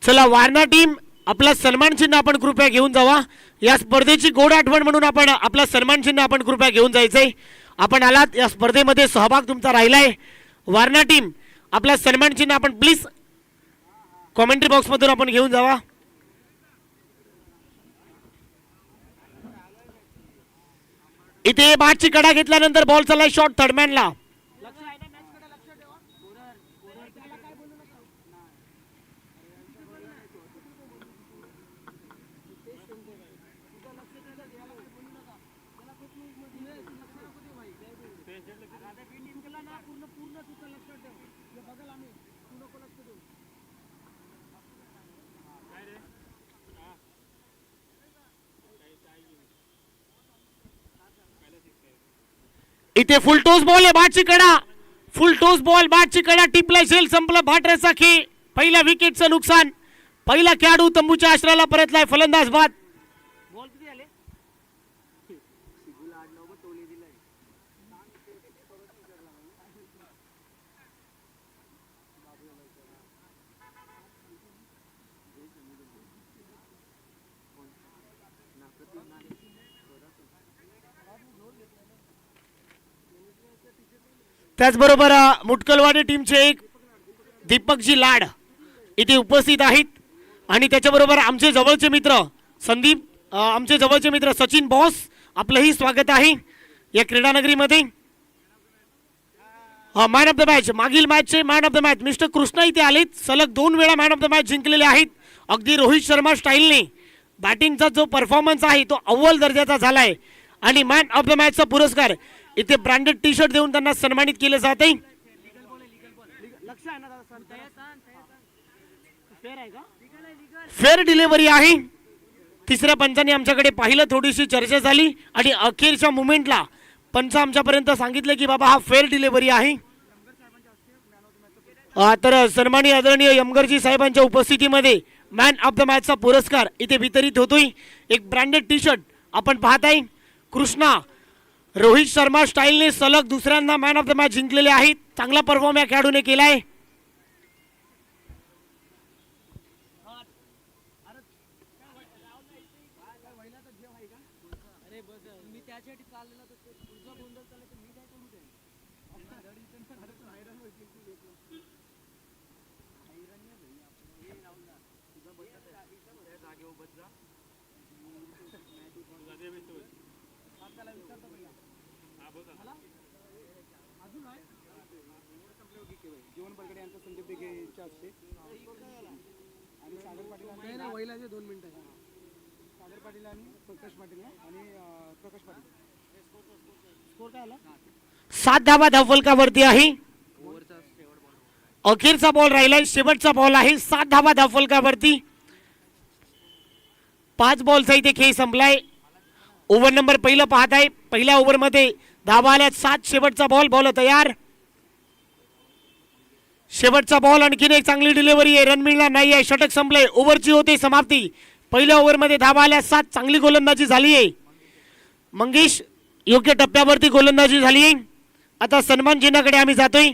चला वारणा टीम आपला सन्मान चिन्ह आपण कृपया घेऊन जावा. या स्पर्धेची गोड आठवण म्हणून आपण आपला सन्मान चिन्ह आपण कृपया घेऊन जायचंय. आपण आलात या स्पर्धेमध्ये सहभाग तुमचा राहिलाय. वारणा टीम आपला सन्मान चिन्ह आपण प्लीज कॉमेंट्री बॉक्स मधून आपण घेऊन जावा. इथे बॅटची कडा घेतल्यानंतर बॉल चाललाय शॉट थर्डमॅनला. इथे फुल टॉस बॉल आहे. बॅटची कडा फुल टॉस बॉल. बॅटची कडा टिपला झेल संपला. भाटरेचा खेळ. पहिल्या विकेटचं नुकसान. पहिला खेळाडू तंबूच्या आश्रयाला परतलाय. फलंदाज बाद. त्याचबरोबर मुटकलवाडी टीमचे एक दीपकजी लाड इथे उपस्थित आहेत आणि त्याच्याबरोबर आमचे जवळचे मित्र संदीप, आमचे जवळचे मित्र सचिन बॉस, आपलंही स्वागत आहे या क्रीडानगरीमध्ये. मॅन ऑफ द मॅच, मागील मॅचचे man of the match mister Krishna इथे आलेत. सलग 2 वेळा मॅन ऑफ द मॅच जिंकलेले आहेत. अगदी रोहित शर्मा स्टाईलने बॅटिंगचा जो परफॉर्मन्स आहे तो अव्वल दर्जाचा झालाय आणि मॅन ऑफ द मॅचचा पुरस्कार इथे ब्रँडेड टी शर्ट देऊन त्यांना सन्मानित केले जाते. फेअर डिलिव्हरी आहे. तिसऱ्या पंचाने आमच्याकडे पाहिलं, थोडीशी चर्चा झाली आणि अखेरच्या मुमेंटला पंच आमच्यापर्यंत सांगितलं की बाबा हा फेअर डिलिव्हरी आहे. तर सन्मानी आदरणीय यमगरजी साहेबांच्या उपस्थितीमध्ये मॅन ऑफ द मॅचचा पुरस्कार इथे वितरित होतोय. एक ब्रँडेड टी शर्ट आपण पाहताय. कृष्णा रोहित शर्मा स्टाईलने सलग दुसऱ्यांदा मॅन ऑफ द मॅच जिंकलेले आहेत. चांगला परफॉर्म या खेळाडूने केलाय. सात धावा धावफलकावरती आहे. अखेरचा बॉल राहिलाय, शेवटचा बॉल आहे. 7 धावा धावफलकावरती. 5 बॉलचा इथे खेळ संपलाय. ओव्हर नंबर पहिलं पाहत आहे. पहिल्या ओव्हरमध्ये धावा आल्या 7. शेवटचा बॉल. बॉल तयार. शेवटचा बॉल. आणखीन एक चांगली डिलिव्हरी आहे. रन मिळणार नाही आहे. षटक संपले. ओव्हरची होते समाप्ती. पहिल्या ओव्हरमध्ये धावा आल्या 7. चांगली गोलंदाजी झाली आहे. मंगेश योग्य टप्प्यावरती गोलंदाजी झाली आहे. आता सन्मान चिन्हाकडे आम्ही जातोय.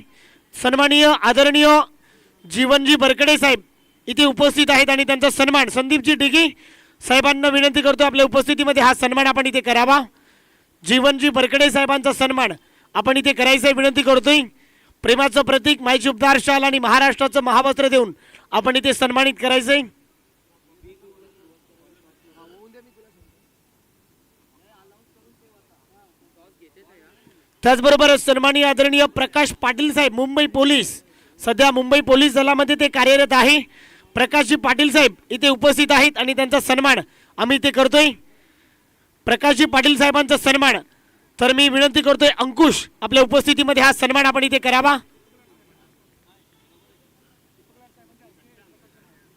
सन्माननीय आदरणीय जीवनजी बरकडे साहेब इथे उपस्थित आहेत आणि त्यांचा सन्मान संदीपजी डिगी साहेबांना विनंती करतो आपल्या उपस्थितीमध्ये हा सन्मान आपण इथे करावा. जीवनजी बरकडे साहेबांचा सन्मान आपण इथे करायचा विनंती करतोय. प्रेमाचं प्रतीक माईची उपदार शाल आणि महाराष्ट्राचं महावस्त्र देऊन आपण इथे सन्मानित करायचंय. त्याचबरोबर सन्माननीय आदरणीय प्रकाश पाटील साहेब मुंबई पोलीस, सध्या मुंबई पोलीस दलामध्ये ते कार्यरत आहे. प्रकाशजी पाटील साहेब इथे उपस्थित आहेत आणि त्यांचा सन्मान आम्ही इथे करतोय. प्रकाशजी पाटील साहेबांचा सन्मान. तर मी विनंती करतोय अंकुश आपल्या उपस्थितीमध्ये हा सन्मान आपण इथे करावा.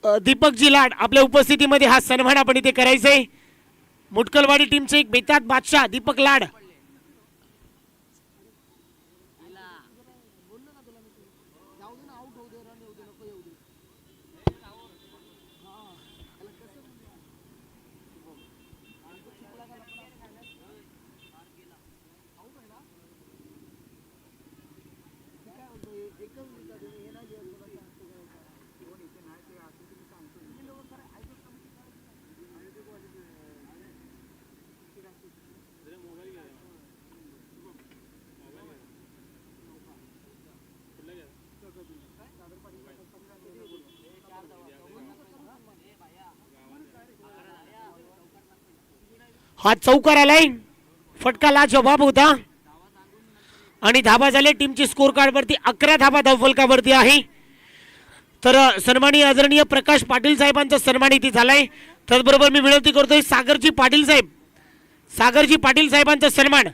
दीपकजी लाड आपल्या उपस्थितीमध्ये हा सन्मान आपण इथे करायचंय. मुटकलवाडी टीमचे एक बेताज बादशाह दीपक लाड. हा चौकार आलाय, फटका लाजवाब होता आणि धाबा झाले. टीमची स्कोर कार्ड वरती 11 धाबा धावफलकावरती आहे. तर सन्माननीय आदरणीय प्रकाश पाटील साहेबांचा सन्मान इथे झालाय. त्याचबरोबर मी विनंती करतोय सागरजी पाटील साहेबांचा सन्मान.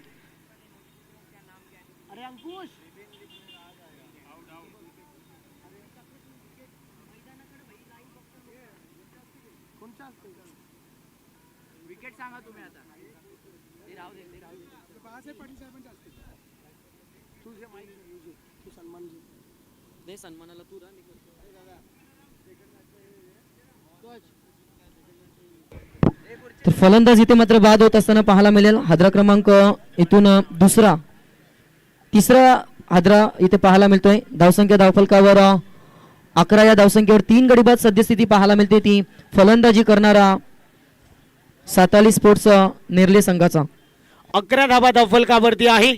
तर फलंदाज इथे मात्र बाद होत असताना पाहायला मिळेल. हादरा क्रमांक इथून तिसरा हादरा इथे पाहायला मिळतोय. धावसंख्या धावफलकावर 11 या धावसंख्येवर 3 गडी बाद सद्यस्थिती पाहायला मिळते. ती फलंदाजी करणारा साताली स्पोर्ट्स नेरले संघाचा. 11 धाबा धावफलकावरती आहे.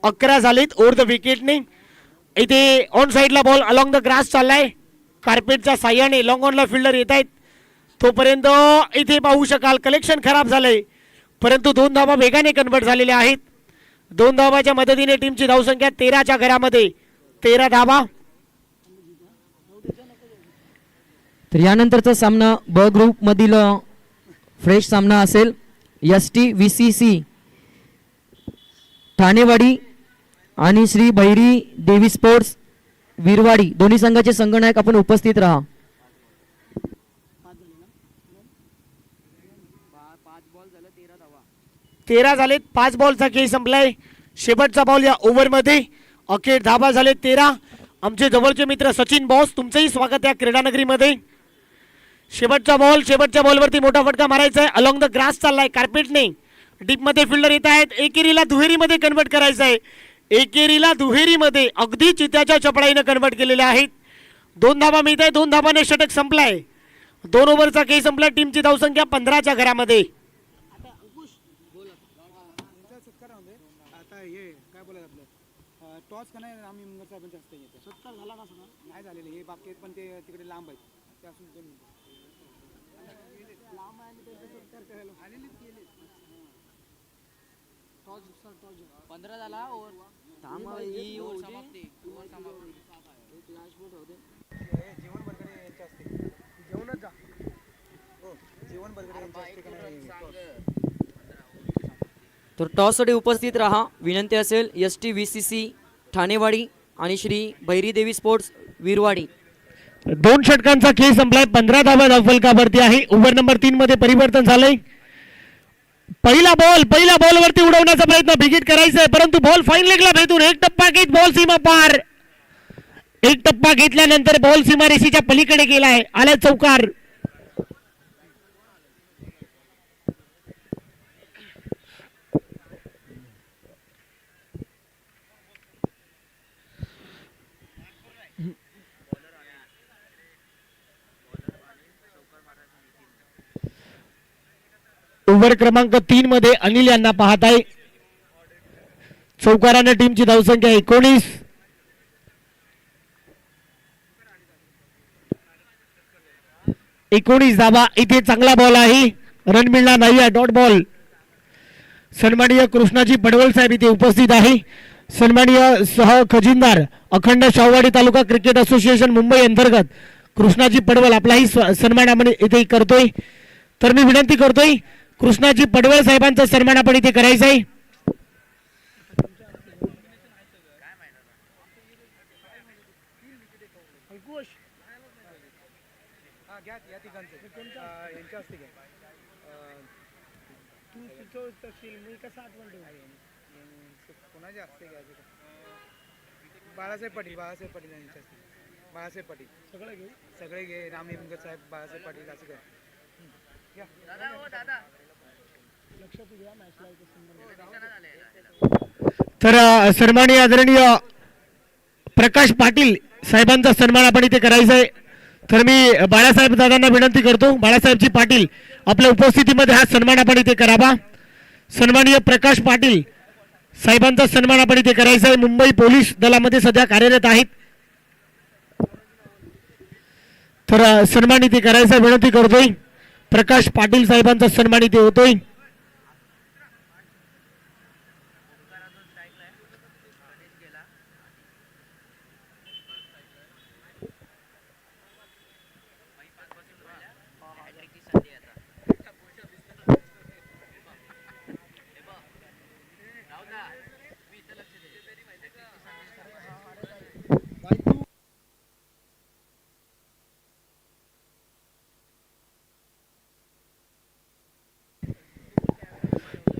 11 झालेत ओव्हर द विकेटने. इथे ऑन साइडला बॉल अलॉंग द ग्रास चाललाय. कार्पेटच्या साह्याने लॉंग ऑनला फिल्डर येत आहेत. तोपर्यंत इथे पाहू शकाल कलेक्शन खराब झालंय, परंतु 2 धाबा वेगाने कन्वर्ट झालेल्या आहेत. 2 धाबाच्या मदतीने टीमची धावसंख्या 13च्या घरामध्ये 13 धाबा. तर यानंतरचा सामना ब ग्रुप मधील फ्रेश सामना असेल. STVCC ठाणेवाडी आणि श्री भैरी देवी स्पोर्ट्स वीरवाडी दोन्ही संघाचे संघनायक आपण उपस्थित राहा. 13 झालेत. 5 बॉलचा खेळ संपलाय. शेवटचा बॉल या ओव्हरमध्ये. अखेर धाबा झाले 13. आमचे जवळचे मित्र सचिन बॉस तुमचंही स्वागत या क्रीडानगरीमध्ये. शेवटचा बॉल, शेवटच्या बॉलवरती मोठा फटका मारायचा आहे. अलॉंग द ग्रास चाललाय कार्पेटने. डीपमध्ये फिल्डर येत आहेत. एकेरीला दुहेरीमध्ये कन्वर्ट करायचं आहे. एकेरीला दुहेरीमध्ये अगदी चित्याच्या चपळाईनं कन्वर्ट केलेले आहेत. 2 धाबा मिळत आहे. 2 धाबाने षटक संपलाय. 2 ओव्हरचा खेळ संपला. टीमची धावसंख्या 15च्या घरामध्ये. टॉस का नाही आम्ही मंगळ साहेबांच्या हस्ते घेतो. सत्कार झाला का सगळं नाही झालेलं हे बाकी पण ते तिकडे लांब आहेत ते असून 2 मिनिटं लांब आहे आणि त्यांचे सत्कार करायला आलेलीच गेले. टॉस 15 झाला ओव्हर थांब ही ओव्हर समाप्ती ओव्हर समाप्ती. एक लास्ट बोट होते जीवन बरगडे यांच्या हस्ते जेवणच जा हो जीवन बरगडे यांच्या हस्ते का नाही. तर टॉससाठी उपस्थित राहा विनंती असेल. STVCC ठाणेवाडी आणि श्री भैरीदेवी स्पोर्ट्स वीरवाडी. 2 षटकांचा खेळ संपलाय. 15 धाबा धावफलकावरती आहे. ओव्हर नंबर 3 मध्ये परिवर्तन झालंय. पहिला बॉलवरती उडवण्याचा प्रयत्न बिगिट करायचा आहे, परंतु बॉल फाईन लेगला भेटून एक टप्पा घेत बॉल सीमा पार. एक टप्पा घेतल्यानंतर बॉल सीमारेषेच्या पलीकडे गेलाय. आला चौकार. ओव्हर क्रमांक 3 मध्ये अनिल यांना पाहत आहे. चौकाराने टीमची धावसंख्या 19. धाबा. इथे चांगला बॉल आहे. रन मिळणार नाही. Dot ball. सन्माननीय कृष्णाजी पडवळ साहेब इथे उपस्थित आहे. सन्माननीय सह खजिनदार अखंड शाहूवाडी तालुका क्रिकेट असोसिएशन मुंबई अंतर्गत कृष्णाजी पडवळ आपलाही सन्मान आपण इथे करतोय. तर मी विनंती करतोय कृष्णाजी पडवळ साहेबांचा सन्मान आपण इथे करायचा आहे. बाळासाहेब पाटील यांच्या बाळासाहेब पाटील सगळे घे राम हिमगर साहेब बाळासाहेब पाटील असं काय. तर सन्माननीय आदरणीय प्रकाश पाटील साहेबांचा सन्मान आपण इथे करायचा आहे. तर मी बाळासाहेब दादांना विनंती करतो, बाळासाहेबजी पाटील आपल्या उपस्थितीमध्ये हा सन्मान आपण इथे करावा. सन्माननीय प्रकाश पाटील साहेबांचा सन्मान आपण इथे करायचा आहे. मुंबई पोलीस दलामध्ये सध्या कार्यरत आहेत. तर सन्मान इथे करायचा विनंती करतोय. प्रकाश पाटील साहेबांचा सन्मान इथे होतोय.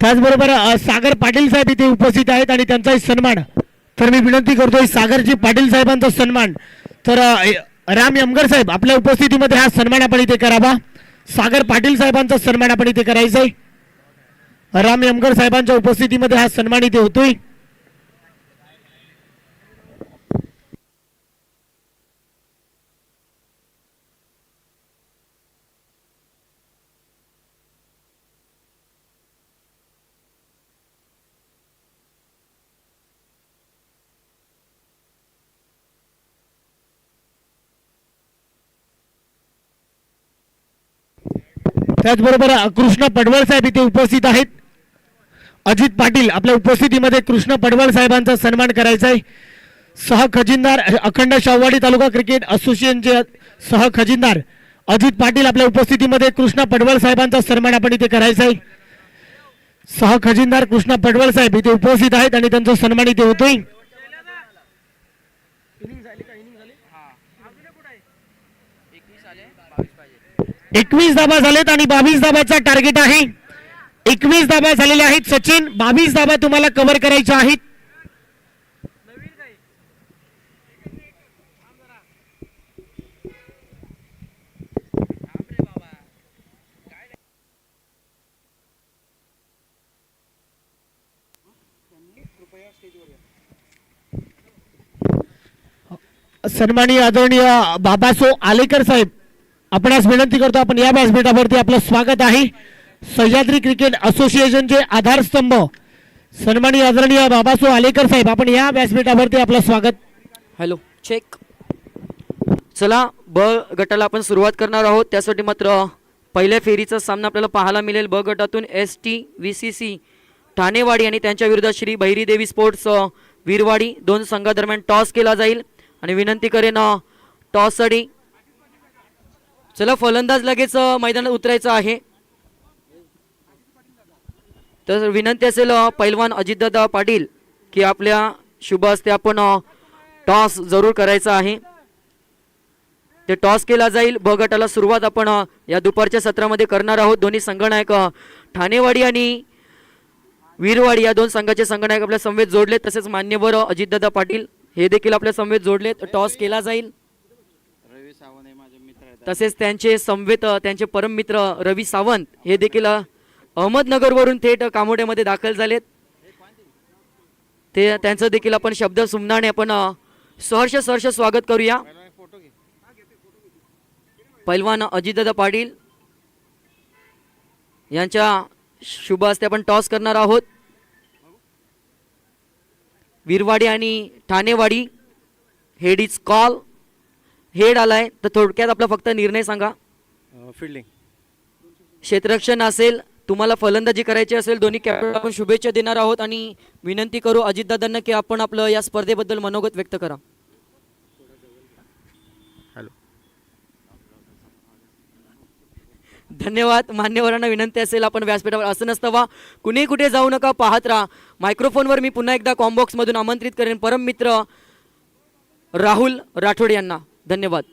त्याचबरोबर सागर पाटील साहेब इथे उपस्थित आहेत आणि त्यांचाही सन्मान. तर मी विनंती करतोय सागरजी पाटील साहेबांचा सन्मान. तर राम यमगर साहेब आपल्या उपस्थितीमध्ये हा सन्मान आपण इथे करावा. सागर पाटील साहेबांचा सन्मान आपण इथे करायचा आहे. राम यमगर साहेबांच्या उपस्थितीमध्ये हा सन्मान इथे होतोय. त्याचबरोबर कृष्ण पडवळ साहेब इथे उपस्थित आहेत. अजित पाटील आपल्या उपस्थितीमध्ये कृष्ण पडवळ साहेबांचा सन्मान करायचा आहे. सहखजिनदार अखंड शाहूवाडी तालुका क्रिकेट असोसिएशनचे सहखजिनदार अजित पाटील आपल्या उपस्थितीमध्ये कृष्ण पडवळ साहेबांचा सन्मान आपण इथे करायचा आहे. सहखजिनदार कृष्ण पडवळ साहेब इथे उपस्थित आहेत आणि त्यांचा सन्मान इथे होतोय. 21 धाबा झालेत आणि 22 धाबाचा टार्गेट आहे. 21 धाबा झालेले आहेत सचिन. 22 धाबा तुम्हाला कव्हर करायच्या आहेत. सन्माननीय आदरणीय बाबासो आलेकर साहेब आपणास विनंती करतो आपण या व्यासपीठावरती आपलं स्वागत आहे. सह्याद्री क्रिकेट असोसिएशनचे आधारस्तंभ सन्माननीय आदरणीय बाबासो आलेकर साहेब आपण या व्यासपीठावरती आपलं स्वागत. Hello check. चला ब गटाला आपण सुरुवात करणार आहोत. त्यासाठी मात्र पहिल्या फेरीचा सामना आपल्याला पाहायला मिळेल. ब गटातून STVCC ठाणेवाडी आणि त्यांच्या विरुद्ध श्री भैरीदेवी स्पोर्ट्स वीरवाडी दोन संघादरम्यान टॉस केला जाईल आणि विनंती करेन टॉससाठी चला फलंदाज लगेच मैदानात उतरायचं आहे. तर विनंती असेल पैलवान अजितदादा पाटील की आपल्या शुभ हस्ते आपण टॉस जरूर करायचा आहे. ते टॉस केला जाईल. ब गटाला सुरुवात आपण या दुपारच्या सत्रामध्ये करणार आहोत. दोन्ही संघनायक ठाणेवाडी आणि वीरवाडी या दोन संघाचे संघनायक आपल्या समवेत जोडले. तसेच मान्यवर अजितदादा पाटील हे देखील आपल्या समवेत जोडलेत. टॉस केला जाईल. तसेच त्यांचे समवेत त्यांचे परम मित्र रवी सावंत हे देखील अहमदनगरवरून थेट कामोड्यामध्ये दाखल झालेत. ते त्यांचं देखील आपण शब्द सुमनाने आपण सहर्ष स्वागत करूया. पैलवान अजितदादा पाटील यांच्या शुभ हस्ते आपण टॉस करणार आहोत. वीरवाडी आणि ठाणेवाडी हेड इज कॉल. हेड आलाय तर थोडक्यात आपला फक्त निर्णय सांगा. फिल्डिंग क्षेत्ररक्षण असेल. तुम्हाला फलंदाजी करायची असेल. दोन्ही कॅप्टन आपण शुभेच्छा देणार आहोत आणि विनंती करू अजितदादांना की आपण आपलं या स्पर्धेबद्दल मनोगत व्यक्त करा. हॅलो. धन्यवाद. मान्यवरांना विनंती असेल आपण व्यासपीठावर असं नसतं वा कुणी कुठे जाऊ नका पाहत राहा. मायक्रोफोनवर मी पुन्हा एकदा कॉम्बॉक्स मधून आमंत्रित करेन परम मित्र राहुल राठोड यांना. धन्यवाद.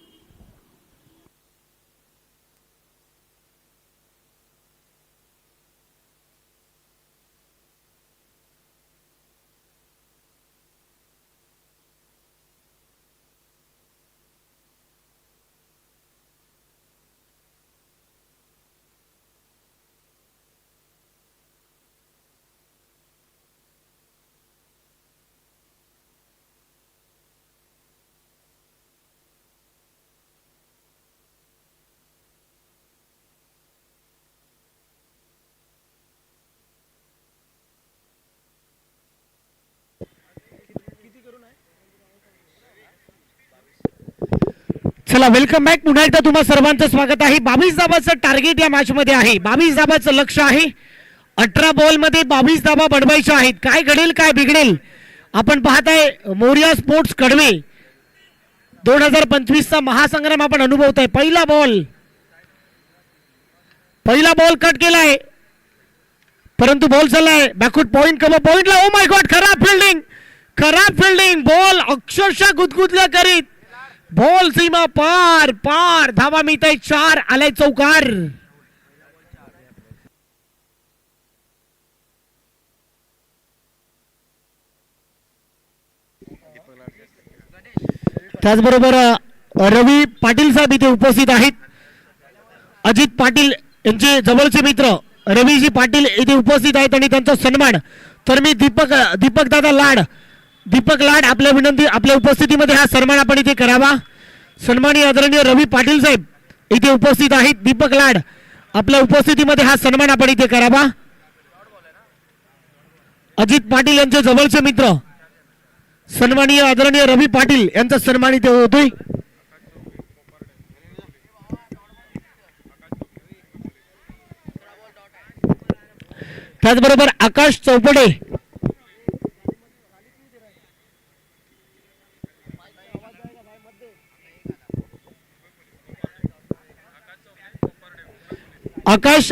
चला वेलकम बॅक. पुन्हा एकदा तुम्हा सर्वांचं स्वागत आहे. 22 धाबाचं टार्गेट या मॅच मध्ये आहे. 22 धाबाचं लक्ष आहे. 18 बॉल मध्ये 22 धाबा बनवायच्या आहेत. काय घडेल काय बिघडेल आपण पाहताय. मोरिया स्पोर्ट्स कडवे 2025 चा महासंग्राम आपण अनुभवताय. पहिला बॉल कट केलाय परंतु बॉल चाललाय बॅकवर्ड पॉइंट कम पॉइंटला. ओ माय गॉड, खराब फिल्डिंग बॉल अक्षरशः गुदगुदल्या करीत बॉल सीमा पार धावा मिळताय 4. आलाय चौकार. त्याचबरोबर रवी पाटील साहेब इथे उपस्थित आहेत. अजित पाटील यांचे जवळचे मित्र रवीजी पाटील इथे उपस्थित आहेत आणि त्यांचा सन्मान. तर मी दीपक लाड आपल्या उपस्थितीमध्ये हा सन्मान आपण इथे करावा. सन्माननीय आदरणीय रवी पाटील साहेब इथे उपस्थित आहेत. दीपक लाड आपल्या उपस्थितीमध्ये हा सन्मान आपण इथे करावा. अजित पाटील यांचे जवळचे मित्र सन्माननीय आदरणीय रवी पाटील यांचा सन्मान इथे होतोय. त्याचबरोबर आकाश चौपडे आकाश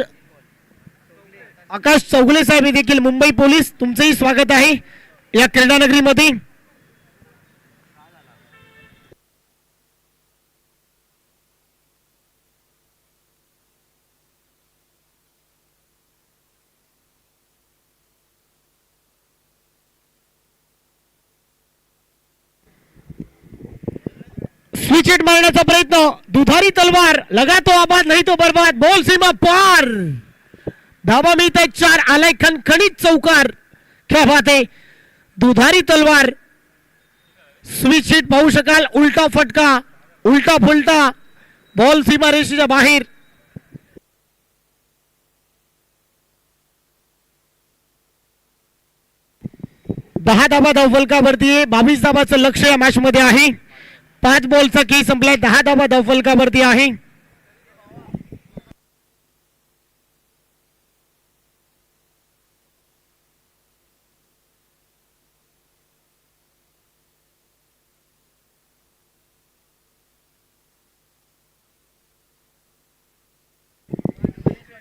चौगले साहेब देखील मुंबई पोलीस तुमचंही स्वागत आहे या क्रीडानगरीमध्ये. स्विच हिट मारण्याचा प्रयत्न. दुधारी तलवार, लगा तो आबाद नहीं तो बर्बाद. बॉल सीमा पार, धावा मिळताय 4. आलाय खणखणीत चौकार. क्या बात आहे. दुधारी तलवार स्विच हिट पाहू शकाल. उलटा फटका, उलटा फुलटा बॉल सीमा रेषेच्या बाहेर. दहा धाबा धावफलकावरती आहे. 22 धाबाचं लक्ष या मॅच मध्ये आहे. 5 बॉलचा की संपलाय. 10 धाबा धावफलकावरती आहे.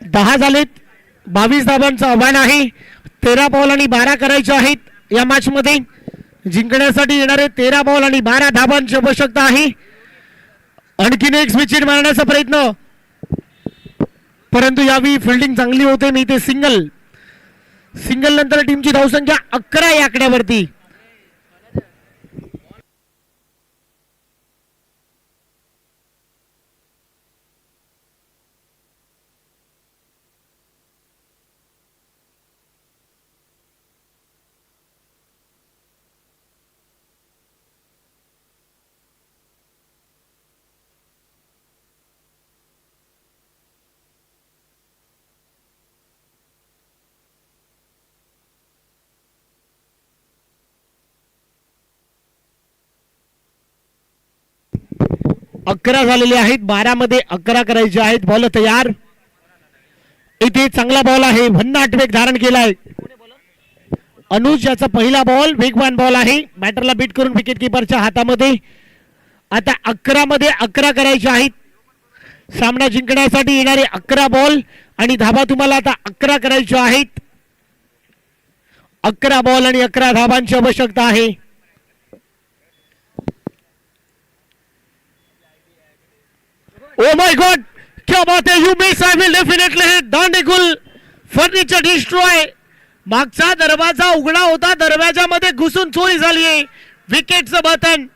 दहा झालेत. 22 धाबांचं आव्हान आहे. 13 बॉल आणि 12 करायचे आहेत या मॅच मध्ये. जिंकण्यासाठी येणारे 13 बॉल आणि 12 धाबांची आवश्यकता आहे. आणखीन एक स्विच हिट मारण्याचा प्रयत्न परंतु यावेळी फिल्डिंग चांगली होते. मी ते सिंगल नंतर टीमची धावसंख्या 11 या आकड्यावरती. अकरा झालेले आहेत. 12 मध्ये 11 करायचे आहेत. बॉल तयार. इथे चांगला बॉल आहे. भन्नाट वेग धारण केलाय अनुज. याचा पहिला बॉल वेगवान बॉल आहे. बॅटरला बीट करून विकेट किपरच्या हातामध्ये. आता 11 मध्ये 11 करायचे आहेत. सामना जिंकण्यासाठी येणारे 11 बॉल आणि धाबा तुम्हाला आता 11 करायचे आहेत. 11 बॉल आणि 11 धाबांची आवश्यकता आहे. ओ माय गॉड, क्या बात है. You miss, I will definitely hit. दांडेकुल फर्निचर डिस्ट्रॉय. मागचा दरवाजा उघडा होता, दरवाजामध्ये घुसून चोरी झाली आहे. विकेटचं बटन.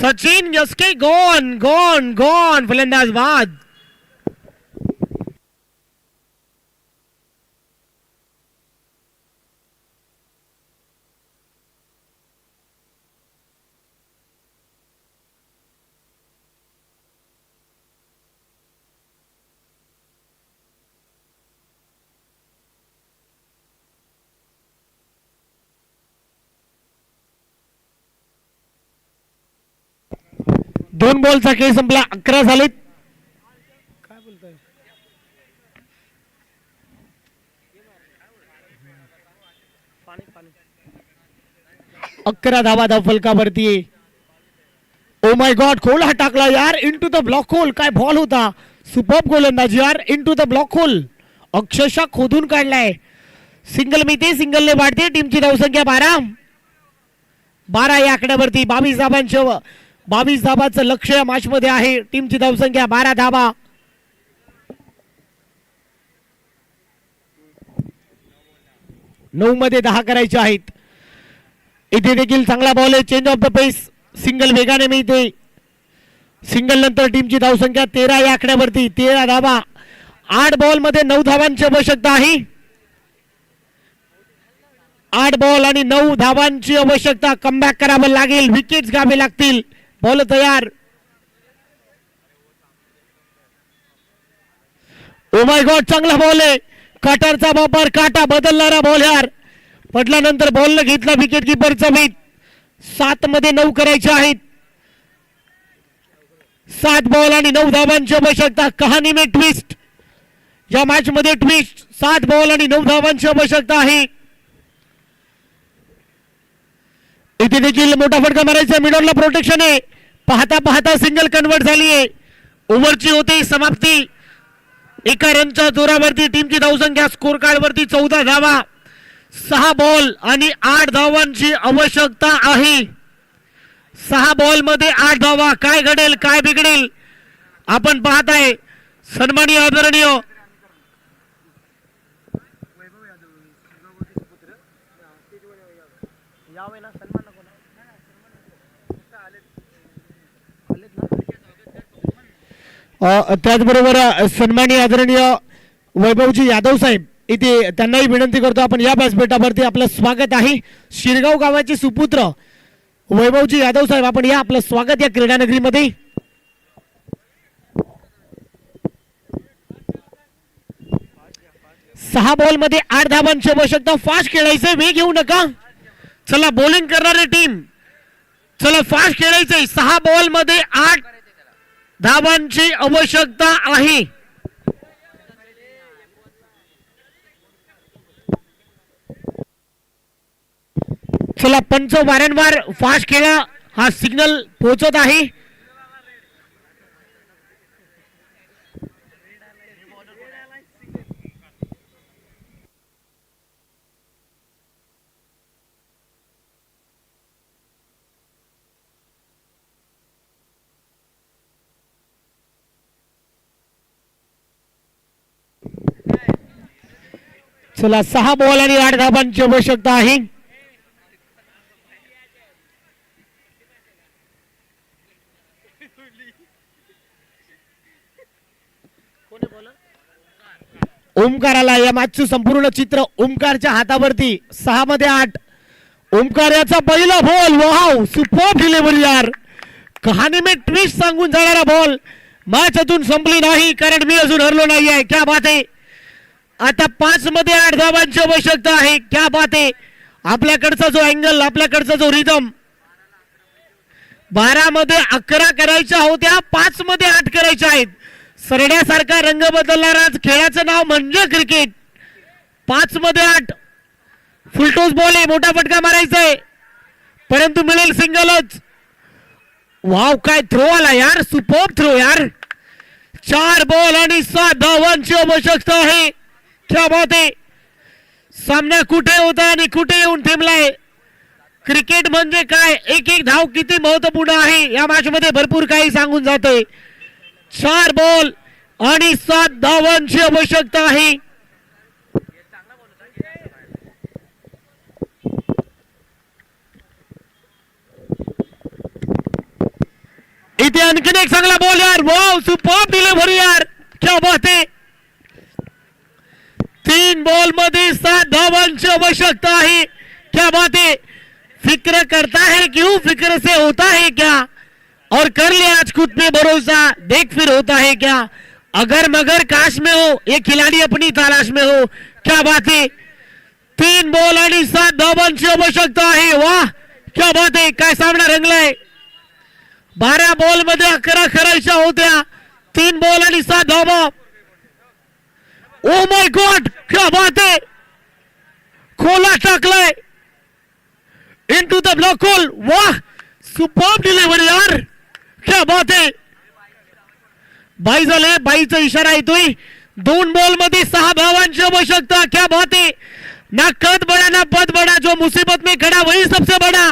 सचिन यसके गॉन. फलंदाज बाद. 2 बॉलचा खेळ संपला, 11 झालेत. काय बोलताय? 11 धावा धावफलकावरती. ओ माय गॉड, खोल हा टाकला यार, इनटू द ब्लॉक होल. काय बॉल होता, सुपर्ब गोलंदाजी यार, इनटू द ब्लॉक होल, अक्षरशः खोदून काढलाय. सिंगल मिळते, सिंगलने वाढते. टीमची धावसंख्या 12 या आकड्यावरती. 22 धाबाचं लक्ष या मॅच मध्ये आहे. टीमची धावसंख्या 12 धाबा. नऊ मध्ये 10 करायचे आहेत. इथे देखील चांगला बॉल आहे, change of the pace, single वेगाने मिळते. सिंगल नंतर टीमची धावसंख्या 13 या आकड्यावरती. 13 धाबा. 8 बॉल मध्ये 9 धावांची आवश्यकता आहे. 8 बॉल आणि 9 धावांची आवश्यकता. कमबॅक करावं लागेल, विकेट्स घ्यावे लागतील. बॉल तयार. ओ माय गॉड, चांगला बॉल आहे, काटारचा वापर, काटा बदलणारा बॉल यार. पडल्यानंतर बॉलनं घेतला विकेट किपरचा मीत. 7 मध्ये 9 करायचे आहेत. 7 बॉल आणि 9 धावांची आवश्यकता. कहाणी में ट्विस्ट, या मॅच मध्ये ट्विस्ट. 7 बॉल आणि 9 धावांची आवश्यकता आहे. इथे देखील मोठा फटका मारायचा, मिडॉनला प्रोटेक्शन आहे. पाहता पाहता सिंगल कन्वर्ट झालीये. ओव्हरची होते समाप्ती. एका रनच्या जोरावरती टीमची धावसंख्या स्कोर कार्ड वरती 14 धावा. 6 बॉल आणि 8 धावांची आवश्यकता आहे. 6 बॉल मध्ये 8 धावा. काय घडेल, काय बिघडेल, आपण पाहताय. सन्माननीय आदरणीय त्याचबरोबर सन्माननीय आदरणीय वैभवजी यादव साहेब, इथे त्यांनाही विनंती करतो आपण या व्यासपीठावरती. आपलं स्वागत आहे. शिरगाव गावाचे सुपुत्र वैभवजी यादव साहेब, आपण या, आपलं स्वागत या क्रीडानगरीमध्ये. सहा बॉल मध्ये 8 धावांची आवश्यकता. फास्ट खेळायचंय, वेग घेऊ नका. चला बॉलिंग करणारी टीम, चला फास्ट खेळायचंय. 6 बॉल मध्ये 8 धावांची आवश्यकता आहे. चला पंच वारंवार फास्ट खेळा, हा सिग्नल पोहोचत आहे. चला 6 बॉल आणि 8 धावांची आवश्यकता आहे. ओमकाराला या मॅचचं संपूर्ण चित्र ओमकारच्या हातावरती. 6 मध्ये 8. ओमकार याचा पहिला बॉल, वाव, सुपर डिलिव्हरी यार. कहाणी में ट्विस्ट सांगून जाणारा बॉल. मॅच अजून संपली नाही, कारण मी अजून हरलो नाही आहे. क्या बात आहे. आता 5 मध्ये 8 धावांची आवश्यकता आहे. क्या बात आहे. आपल्याकडचा जो अँगल, आपल्याकडचा जो रिदम, 12 मध्ये 11 करायच्या होत्या, 5 मध्ये 8 करायच्या आहेत. सरड्यासारखा रंग बदलणारा खेळाचं नाव म्हणजे क्रिकेट. 5 मध्ये 8. फुलटोस बॉल आहे, मोठा फटका मारायचा आहे, परंतु मिळेल सिंगलच. वाव, काय थ्रो आला यार, सुपर्ब थ्रो यार. 4 बॉल आणि 7 धावांची आवश्यकता आहे. क्या बात आहे. सामना कुठे होता आणि कुठे येऊन थेंबलाय. क्रिकेट म्हणजे काय, एक एक धाव किती महत्वपूर्ण आहे या मॅच मध्ये भरपूर काही सांगून जातोय. 4 बॉल आणि 7 धावांची आवश्यकता आहे. इथे आणखीन एक चांगला बॉल यार, वाव, सुपर्ब डिलिव्हरी यार. क्या बात है. 3 बॉल मध्ये 7 धावांची आवश्यकता है. क्या बात है. फिक्र करता है क्यों, फिक्र से होता है क्या, और कर ले आज खुद पे भरोसा, देख फिर होता है क्या. अगर मगर काश में हो, ये खिलाड़ी अपनी तलाश में हो. क्या बात है. 3 बॉल आणि 7 धावांची आवश्यकता आहे. वाह, क्या बात है. काय सामना रंगलाय. 12 बॉल मध्ये 11 करायच्या होत्या. 3 बॉल आणि 7 धावा. ओ माय गॉड, क्या बात है. खोला टाकलाय इनटू द ब्लॉक होल. वाह, सुपर्ब डिलिव्हरी यार, क्या बात है. बाई झाले, बाईचा इशारा येतोय. 2 बॉल मध्ये 6 धावांची आवश्यकता. क्या बात है. ना कद बड़ा ना पद बड़ा, जो मुसीबत में खड़ा वही सबसे बड़ा.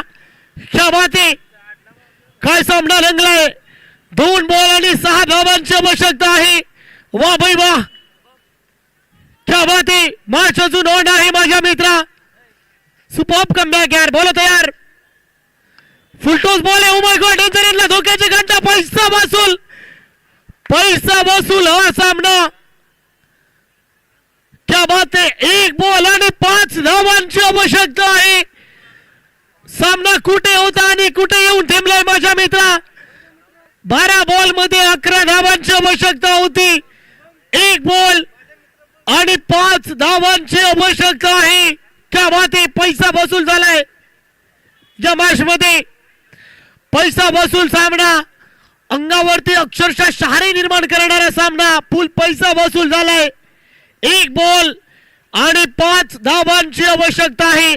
क्या बात है. काय सामना रंगलाय. 2 बॉल आणि 6 धावांची आवश्यकता आहे. वाह भाई वाह, क्या बात है. मॅच अजून ऑन आहे माझ्या मित्रा. सुपर्ब कमबॅक यार. बॉल तयार. फुलटॉस बॉल आहे. Oh my God, danger. धोक्याची घंटा. पैसा वसूल, पैसा वसूल हा सामना. क्या बात है. 1 बॉल आणि 5 धावांची आवश्यकता आहे. सामना कुठे होता आणि कुठे येऊन थेंबलाय माझ्या मित्रा. 12 बॉल मध्ये 11 धावांची आवश्यकता होती. 1 बॉल आणि 5 धावांची आवश्यकता आहे. क्या बात आहे. पैसा वसूल झालाय या मॅच मध्ये. पैसा वसूल सामना. अंगावरती अक्षरशः शहारे निर्माण करणारा सामना. फुल पैसा वसूल झालाय. 1 बॉल आणि 5 धावांची आवश्यकता आहे.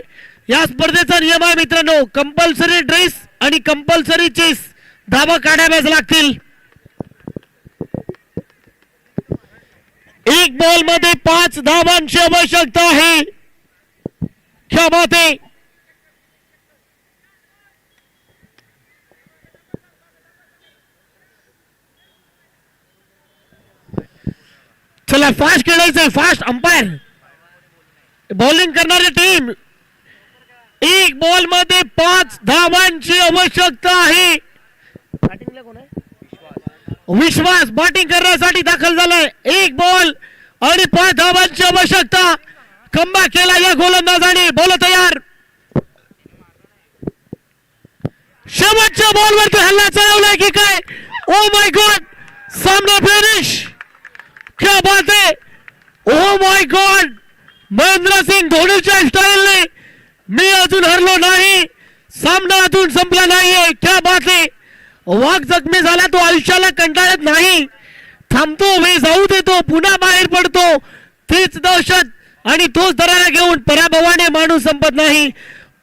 या स्पर्धेचा नियम आहे मित्रांनो, कंपल्सरी ड्रेस आणि कंपल्सरी चेस धावा काढाव्याच लागतील. 1 बॉल मध्ये 5 धावांची आवश्यकता आहे. क्या बात है. चला फास्ट खेळायचंय. Fast umpire. बॉलिंग करणारी टीम. 1 बॉल मध्ये 5 धावांची आवश्यकता आहे. विश्वास बॅटिंग करण्यासाठी दाखल झालाय. 1 बॉल आणि 5 धावांची आवश्यकता. कमबॅक केला या गोलंदाजाने. बॉल तयार. शेवटच्या बॉलवरती हल्ला चालवलाय की काय. ओ माय गॉड, सामना फिनिश. क्या बात है. ओ माय गॉड, महेंद्रसिंग धोनीच्या स्टाईलने मी अजून हरलो नाही. सामना अजून संपला नाहीये. क्या बात है. वाघ जखमी झाला, तो आयुष्याला कंटाळत नाही. थांबतो, वे जाऊ देतो, पुन्हा बाहेर पडतो. तीच दहशत आणि तोच दरारा घेऊन पराभवाने माणूस संपत नाही.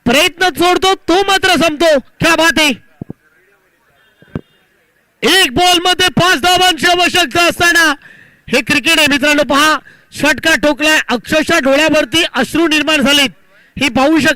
प्रयत्न सोडतो तो मात्र संपतो. क्या बात है. 1 बॉल मध्ये 5 धावांची आवश्यकता असताना हे क्रिकेट आहे मित्रांनो. पहा, षटकार ठोकलाय. अक्षरशः डोळ्यावरती अश्रू निर्माण झालेत. हे पाहू शकता.